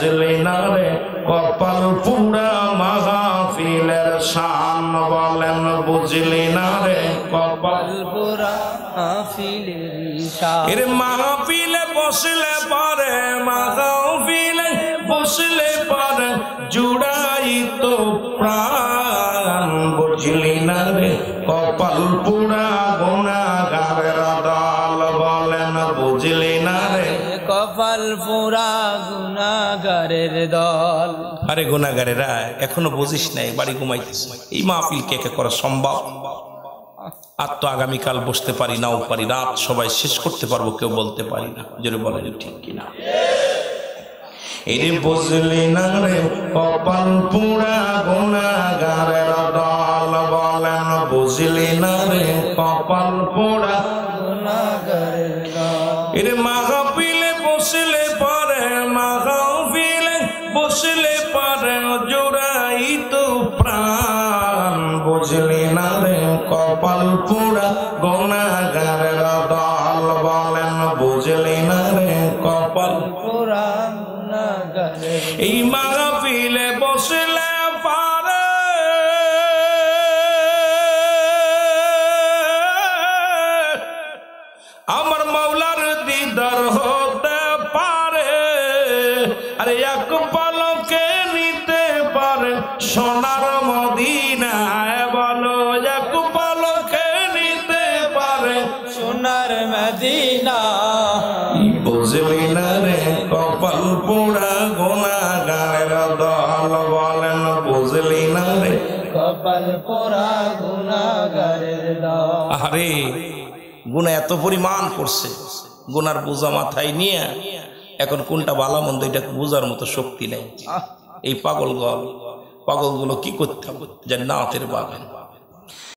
বুঝলি না রে কপাল পুরা মাহফিলের শান বলেন বুঝলি না রে কপাল পুরা মাহফিলের শান এর মাহফিলে বসলে পারে মাহফিলে বসলে পারে জুড়াই তো প্রাণ বুঝলি না রে কপাল পুরা গুনাহগারের দল বলেন বুঝলি না রে কপাল পুরা গুনাহগারের দল আরে গুনাহগারেরা এখনো বুঝিস নাই বাড়ি ঘুমাইতেছ এই মাহফিল কে কে করা সম্ভব আর তো আগামীকাল বসতে পারি নাও পারি রাত সবাই শেষ করতে পারবো কেউ বলতে পারি না জোরে বলেন ঠিক কিনা এরে বুঝলি না রে কপাল পুরা গুনাহগারের দল বলেন বুঝলি না রে কপাল পুরা গুনাহগারের দল এরে মাহফিলে বসলে পারে মাহফিলে বসলে পারে জোড়াই তো প্রাণ বুঝলি না রে কপাল পুরা গুনাহগারের দল বলেন বুঝলি না রে কপাল পুরা এই মাহফিলে বসলে পারে আমার মাওলার দিদার হতে পারে আরে এক পলকে নিতে পারে সোনার মদিনায় বলো এক পলকে নিতে পারে সোনার মদিনা বুঝলি না রে কপাল পোড়া গুনাহগারের দল বলেন বুঝলি না রে কপাল পোড়া গুনাহগারের দল আরে গুনাহ এত পরিমাণ করছে গুনার বোঝা মাথায় নিয়ে এখন কোনটা ভালো মন্দ এটা বোঝার মতো শক্তি নেই এই পাগলগুলো কি করতে জান্নাতের বাগান